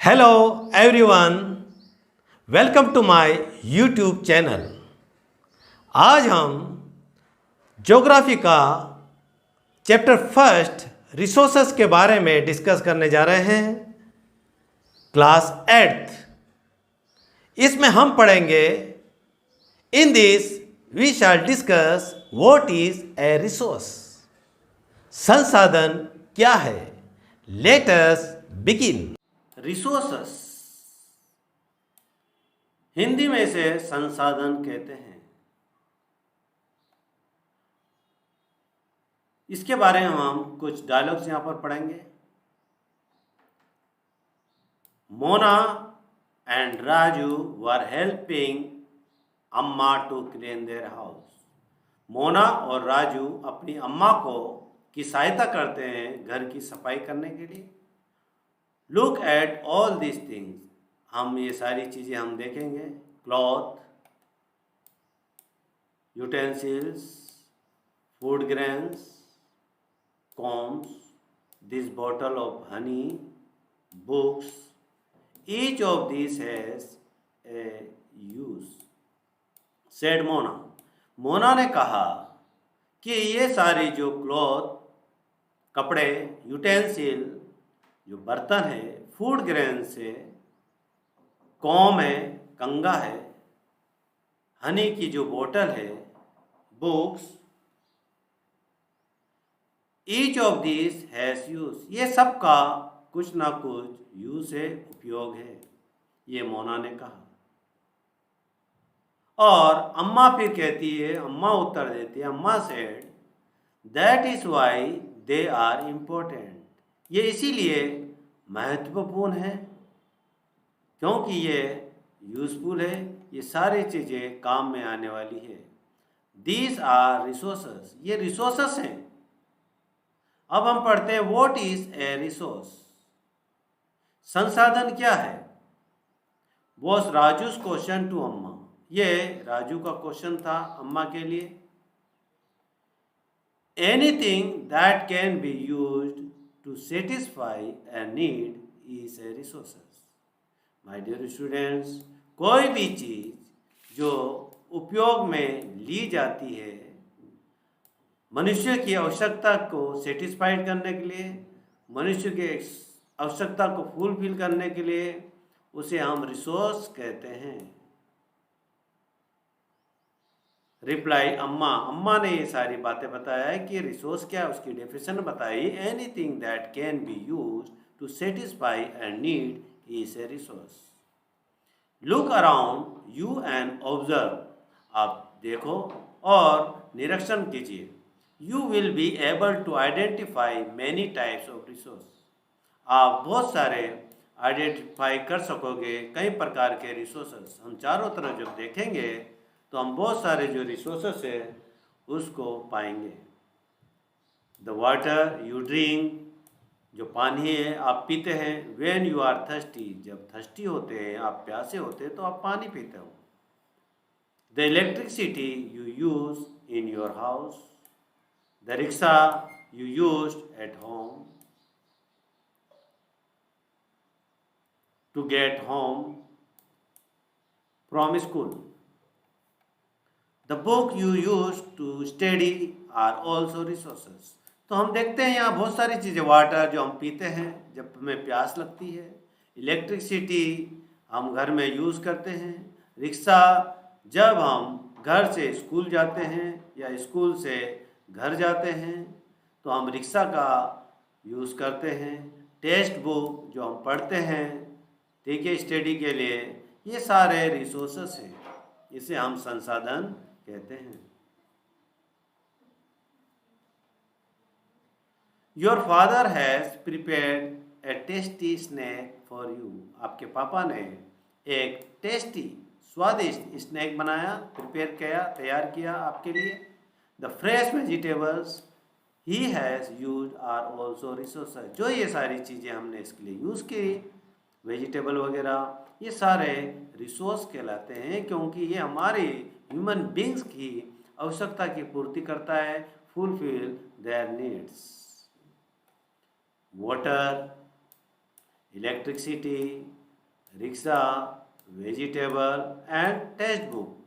Hello everyone, welcome to my YouTube channel. आज हम geography का चैप्टर फर्स्ट रिसोर्सेस के बारे में डिस्कस करने जा रहे हैं। क्लास 8th इसमें हम पढ़ेंगे in this we shall discuss what is a resource. संसाधन क्या है? Let us begin. Resources Hindi में इसे संसाधन कहते हैं। इसके बारे में हम कुछ डायलॉग्स यहां पर पढ़ेंगे। Mona and Raju were helping Amma to clean there house. Mona और राजू अपनी अम्मा को की सहायता करते हैं घर की सफाई करने के लिए। Look at all this things, हम ये सारी चीज़ें हम देखेंगे। Cloth, utensils, food grains, combs, this bottle of honey, books, each of this has a use, said Mona. Mona ने कहा कि ये सारी जो क्लॉथ, कपड़े, यूटेंसिल जो बर्तन है, फूड ग्रेन से, कॉम है, कंगा है, हनी की जो बोतल है, books, each of this has use, ये सब का कुछ ना कुछ यूज है, उपयोग है, ये मोना ने कहा। और अम्मा फिर कहती है, अम्मा उत्तर देती है, Amma said that is why they are important, ये इसीलिए महत्वपूर्ण है क्योंकि ये यूजफुल है, ये सारी चीज़ें काम में आने वाली है। दीज आर रिसोर्सेस, ये रिसोर्सेस हैं। अब हम पढ़ते हैं व्हाट इज ए रिसोर्स। संसाधन क्या है? वॉज राजूस क्वेश्चन टू अम्मा, ये राजू का क्वेश्चन था अम्मा के लिए। Anything that can be used to satisfy a need is a resources. My dear students, कोई भी चीज़ जो उपयोग में ली जाती है मनुष्य की आवश्यकता को सेटिस्फाइड करने के लिए, मनुष्य के आवश्यकता को फुलफिल करने के लिए, उसे हम रिसोर्स कहते हैं। रिप्लाई अम्मा, अम्मा ने ये सारी बातें बताया है कि रिसोर्स क्या है, उसकी डेफिनेशन बताई। Anything that can be use to satisfy a need is a resource. Look around you and observe. आप देखो और निरीक्षण कीजिए। You will be able to identify many types of resource. आप बहुत सारे आइडेंटिफाई कर सकोगे कई प्रकार के रिसोर्सेस। हम चारों तरफ जब देखेंगे तो हम बहुत सारे जो रिसोर्सेस है उसको पाएंगे। The water you drink, जो पानी है आप पीते हैं। When you are thirsty, जब थर्स्टी होते हैं, आप प्यासे होते हैं तो आप पानी पीते हो। The electricity you use in your house, the rickshaw you used at home to get home from school, the book you used to study are also resources. तो हम देखते हैं यहाँ बहुत सारी चीज़ें। वाटर जो हम पीते हैं जब हमें प्यास लगती है, इलेक्ट्रिसिटी हम घर में यूज़ करते हैं, रिक्शा जब हम घर से स्कूल जाते हैं या स्कूल से घर जाते हैं तो हम रिक्शा का यूज़ करते हैं, टेक्स्ट बुक जो हम पढ़ते हैं, ठीक है, स्टडी के लिए, ये सारे रिसोर्सेस हैं, इसे हम संसाधन कहते हैं। Your father has prepared a tasty snack for you, आपके पापा ने एक टेस्टी स्वादिष्ट स्नैक बनाया, प्रिपेयर किया, तैयार किया आपके लिए। The fresh vegetables he has use are also resources, जो ये सारी चीज़ें हमने इसके लिए यूज़ की, वेजिटेबल वगैरह, ये सारे रिसोर्स कहलाते हैं क्योंकि ये हमारे ह्यूमन बींग्स की आवश्यकता की पूर्ति करता है, fulfil their needs. Water electricity, rickshaw, vegetable and text book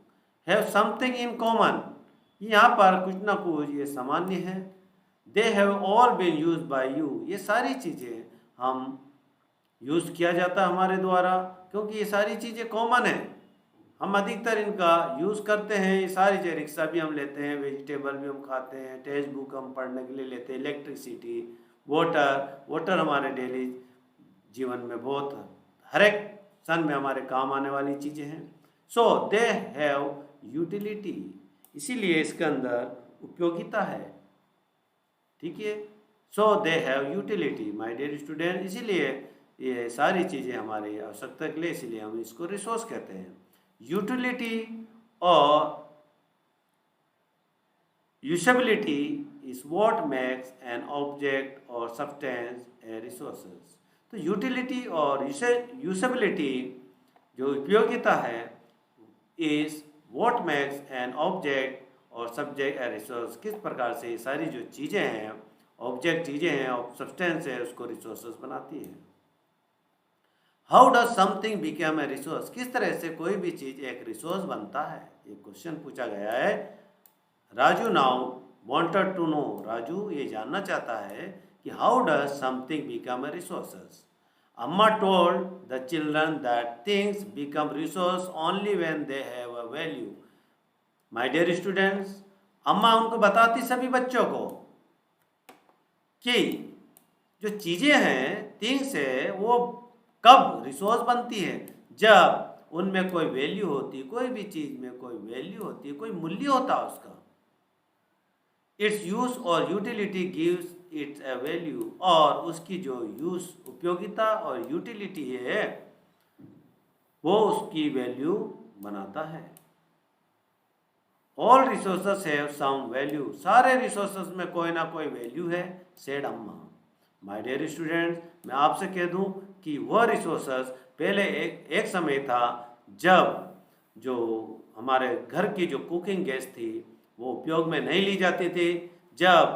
have something in common. यहाँ पर कुछ ना कुछ ये सामान्य है। They have all been use by you, ये सारी चीज़ें हम यूज़ किया जाता है हमारे द्वारा, क्योंकि ये सारी चीज़ें कॉमन है, हम अधिकतर इनका यूज़ करते हैं। ये सारी चीज़ें, रिक्शा भी हम लेते हैं, वेजिटेबल भी हम खाते हैं, टेक्स्ट बुक हम पढ़ने के लिए लेते हैं, इलेक्ट्रिसिटी, वाटर हमारे डेली जीवन में बहुत हर एक सन में हमारे काम आने वाली चीज़ें हैं। सो दे हैव यूटिलिटी, इसीलिए इसके अंदर उपयोगिता है। ठीक है, so they have utility my dear student, इसीलिए ये सारी चीज़ें हमारी आवश्यकता के लिए, इसीलिए हम इसको रिसोर्स कहते हैं। यूटिलिटी और यूसेबिलिटी is what makes an object or substance a resources। तो यूटिलिटी और यूसेबिलिटी जो उपयोगिता है is what makes an object और सब्जेक्ट ए रिसोर्स, किस प्रकार से ये सारी जो चीज़ें हैं, ऑब्जेक्ट चीज़ें हैं और सब्सटेंस है, उसको रिसोर्सेज बनाती है। How does something become A resource, किस तरह से कोई भी चीज़ एक रिसोर्स बनता है, ये क्वेश्चन पूछा गया है। Raju now wanted to know, Raju ये जानना चाहता है कि how does something become a resources. Amma told the children that things become resource only when they have a value. My dear students, Amma उनको बताती सभी बच्चों को कि जो चीज़ें हैं, थिंग्स है, वो कब रिसोर्स बनती है, जब उनमें कोई वैल्यू होती, कोई भी चीज़ में कोई वैल्यू होती, कोई मूल्य होता है उसका। इट्स यूज और utility gives it's a value, और उसकी जो यूज उपयोगिता और यूटिलिटी है वो उसकी वैल्यू बनाता है। All resources have some value, सारे रिसोर्सेस में कोई ना कोई वैल्यू है, सेड अम्मा। माय डियर स्टूडेंट्स, मैं आपसे कह दूं कि वह रिसोर्सेस पहले एक समय था जब जो हमारे घर की जो कुकिंग गैस थी वो उपयोग में नहीं ली जाती थी। जब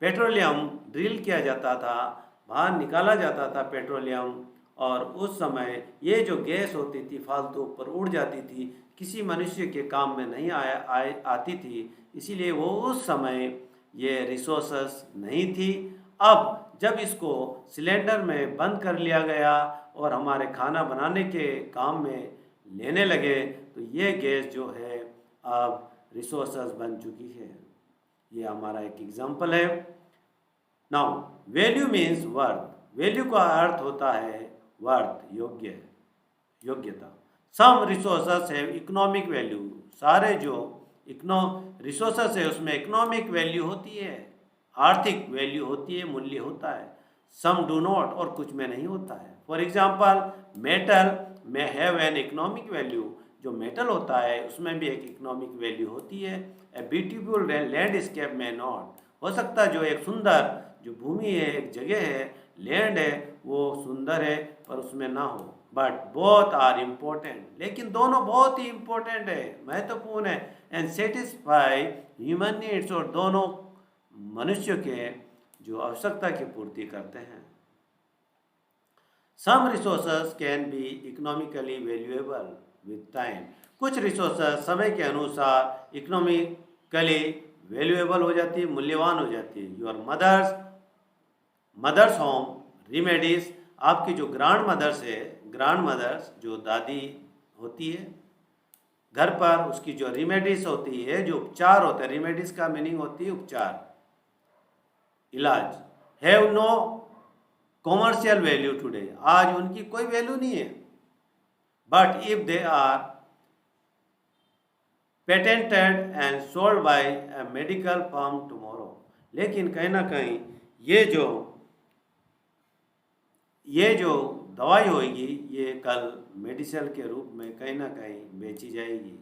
पेट्रोलियम ड्रिल किया जाता था, बाहर निकाला जाता था पेट्रोलियम, और उस समय ये जो गैस होती थी फालतू ऊपर उड़ जाती थी, किसी मनुष्य के काम में नहीं आती थी, इसीलिए वो उस समय ये रिसोर्सेस नहीं थी। अब जब इसको सिलेंडर में बंद कर लिया गया और हमारे खाना बनाने के काम में लेने लगे, तो ये गैस जो है अब रिसोर्सेस बन चुकी है। ये हमारा एक एग्जांपल है। Now value means worth, value का अर्थ होता है वर्थ, योग्यता। सम रिसोर्सेस है इकोनॉमिक वैल्यू, सारे जो रिसोर्सेस है उसमें इकोनॉमिक वैल्यू होती है, आर्थिक वैल्यू होती है, मूल्य होता है। सम डू नॉट, और कुछ में नहीं होता है। फॉर एग्जाम्पल मेटल में हैव एन इकोनॉमिक वैल्यू, जो मेटल होता है उसमें भी एक इकोनॉमिक वैल्यू होती है। ए ब्यूटीफुल लैंडस्केप में नॉट, हो सकता है जो एक सुंदर जो भूमि है, एक जगह है, लैंड है, वो सुंदर है पर उसमें ना हो। बट बोथ आर इम्पोर्टेंट, लेकिन दोनों बहुत ही इम्पोर्टेंट है, महत्वपूर्ण है। एंड सेटिस्फाई ह्यूमन नीड्स, और दोनों मनुष्य के जो आवश्यकता की पूर्ति करते हैं। Some resources can be economically valuable with time, कुछ रिसोर्सेस समय के अनुसार इकोनॉमिकली वैल्यूएबल हो जाती है, मूल्यवान हो जाती है। योर मदर्स होम रेमेडीज, आपकी जो ग्रैंड मदर्स जो दादी होती है घर पर, उसकी जो रेमेडीज होती है, जो उपचार होते हैं, रेमेडीज का मीनिंग होती है उपचार, इलाज। Have no commercial value today, आज उनकी कोई वैल्यू नहीं है। But if they are patented and sold by a medical firm tomorrow, लेकिन कहीं ना कहीं ये जो दवाई होगी ये कल मेडिसिन के रूप में कहीं ना कहीं बेची जाएगी।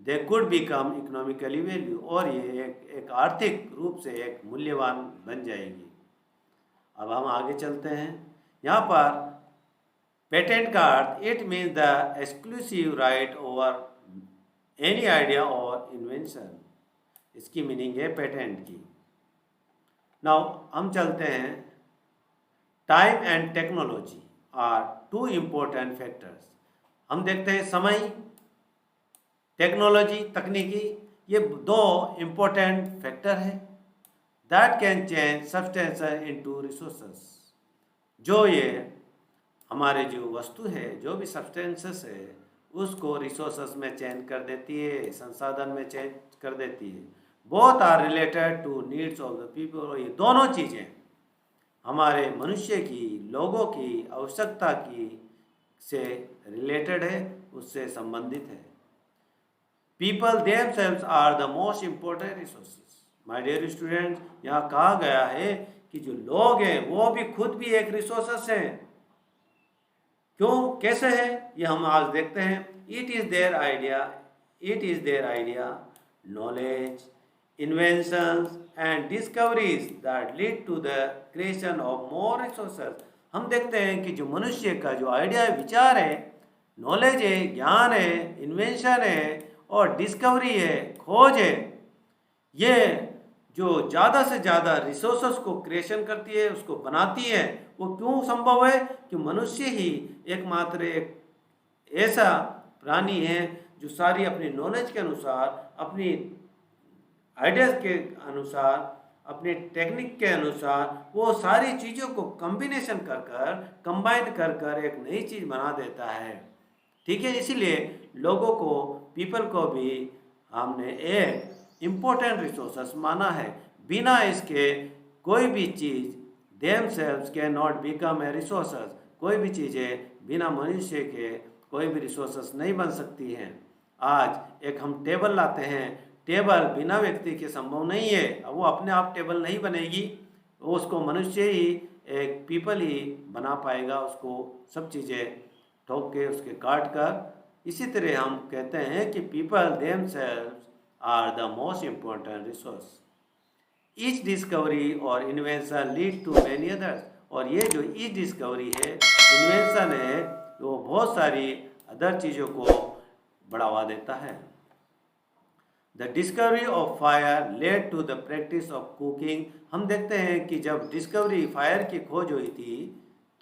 They could become economically value, और ये एक आर्थिक रूप से एक मूल्यवान बन जाएगी। अब हम आगे चलते हैं। यहाँ पर पेटेंट का अर्थ, it means the exclusive right over any idea और इन्वेंशन, इसकी मीनिंग है पेटेंट की। नाउ हम चलते हैं time and technology are two important factors. हम देखते हैं समय, टेक्नोलॉजी, तकनीकी, ये दो इम्पोर्टेंट फैक्टर है that can change substance into resources. जो ये हमारे जो वस्तु है, जो भी सब्सटेंसेस है, उसको रिसोर्सेस में चेंज कर देती है, संसाधन में चेंज कर देती है। Both are related to needs of the people. ये दोनों चीज़ें हमारे मनुष्य की, लोगों की आवश्यकता की से रिलेटेड है, उससे संबंधित है। People themselves are the most important resources. My dear students, यहाँ कहा गया है कि जो लोग हैं वो भी खुद भी एक रिसोर्सेस हैं। क्यों, कैसे है, ये हम आज देखते हैं। It is their idea, knowledge, inventions and discoveries that lead to the creation of more resources. हम देखते हैं कि जो मनुष्य का जो आइडिया है, विचार है, नॉलेज है, ज्ञान है, इन्वेंशन है और डिस्कवरी है, खोज है, ये जो ज़्यादा से ज़्यादा रिसोर्सेस को क्रिएशन करती है, उसको बनाती है। वो क्यों संभव है? कि मनुष्य ही एकमात्र एक ऐसा प्राणी है जो सारी अपनी नॉलेज के अनुसार, अपनी आइडियाज़ के अनुसार, अपने टेक्निक के अनुसार वो सारी चीज़ों को कॉम्बिनेशन कर कर, कंबाइन कर कर एक नई चीज़ बना देता है। ठीक है, इसीलिए लोगों को, पीपल को भी हमने एक इम्पोर्टेंट रिसोर्सेस माना है। बिना इसके कोई भी चीज़ themselves can not become a resources. कोई भी चीज़ें बिना मनुष्य के कोई भी रिसोर्सेस नहीं बन सकती हैं। आज एक हम टेबल लाते हैं, टेबल बिना व्यक्ति के संभव नहीं है। वो अपने आप टेबल नहीं बनेगी, उसको मनुष्य ही, एक पीपल ही बना पाएगा, उसको सब चीज़ें ठोक के, उसके काट कर। इसी तरह हम कहते हैं कि people themselves are the most important resource. Each discovery और invention lead to many others. और ये जो ईच डिस्कवरी है, इन्वेंशन है, वो बहुत सारी अदर चीज़ों को बढ़ावा देता है। The discovery of fire led to the practice of cooking. हम देखते हैं कि जब डिस्कवरी, फायर की खोज हुई थी,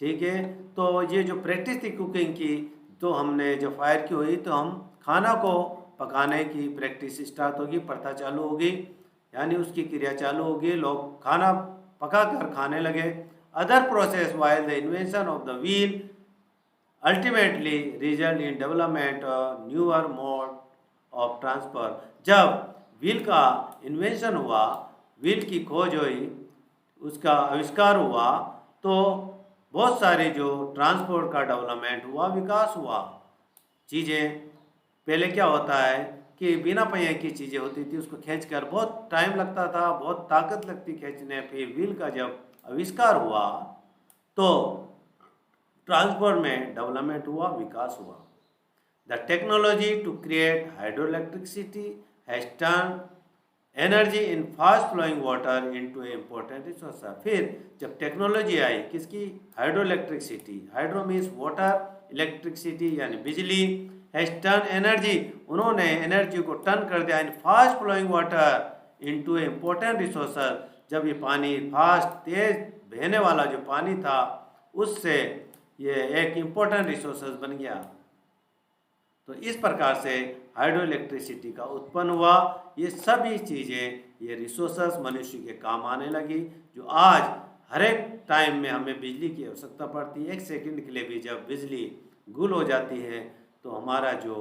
ठीक है, तो ये जो प्रैक्टिस थी कुकिंग की, तो हमने जब फायर की हुई तो हम खाना को पकाने की प्रैक्टिस स्टार्ट होगी, प्रथा चालू होगी, यानी उसकी क्रिया चालू होगी, लोग खाना पका कर खाने लगे। Other process while the invention of the wheel ultimately result in development newer mode of transfer. जब व्हील का इन्वेंशन हुआ, व्हील की खोज हुई, उसका आविष्कार हुआ, तो बहुत सारे जो ट्रांसपोर्ट का डेवलपमेंट हुआ, विकास हुआ। चीज़ें पहले क्या होता है कि बिना पहिए की चीज़ें होती थी, उसको खींचकर बहुत टाइम लगता था, बहुत ताकत लगती खींचने। फिर व्हील का जब आविष्कार हुआ तो ट्रांसपोर्ट में डेवलपमेंट हुआ, विकास हुआ। The technology to create hydroelectricity has turn energy in fast flowing water into a important resource. फिर जब टेक्नोलॉजी आई किसकी? Hydroelectricity. Hydro means water, electricity यानी बिजली, हैज टर्न एनर्जी, उन्होंने एनर्जी को टर्न कर दिया in fast flowing water into a important resource. जब ये पानी फास्ट, तेज बहने वाला जो पानी था, उससे ये एक इम्पोर्टेंट रिसोर्स बन गया। तो इस प्रकार से हाइड्रो इलेक्ट्रिसिटी का उत्पन्न हुआ। ये सभी चीज़ें, ये रिसोर्सेस मनुष्य के काम आने लगी, जो आज हर एक टाइम में हमें बिजली की आवश्यकता पड़ती है। एक सेकंड के लिए भी जब बिजली गुल हो जाती है तो हमारा जो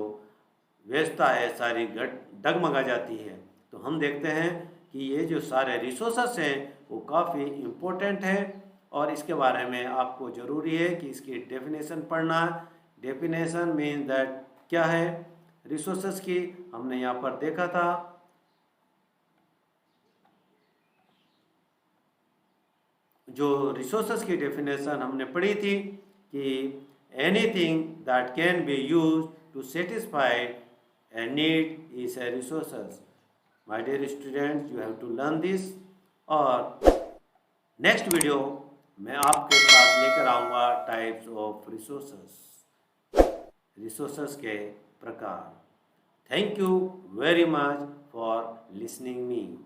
व्यवस्था है सारी डगमगा जाती है। तो हम देखते हैं कि ये जो सारे रिसोर्सेस हैं वो काफ़ी इम्पोर्टेंट है, और इसके बारे में आपको ज़रूरी है कि इसकी डेफिनेशन पढ़ना। डेफिनेशन मीन दैट क्या है रिसोर्सेस की, हमने यहाँ पर देखा था। जो रिसोर्सेस की डेफिनेशन हमने पढ़ी थी कि anything that can be use to satisfy a need is a resources. My dear students, you have to learn this. और नेक्स्ट वीडियो मैं आपके पास लेकर आऊँगा टाइप्स ऑफ रिसोर्सेस, रिसोर्सेस के प्रकार। Thank you very much for listening me.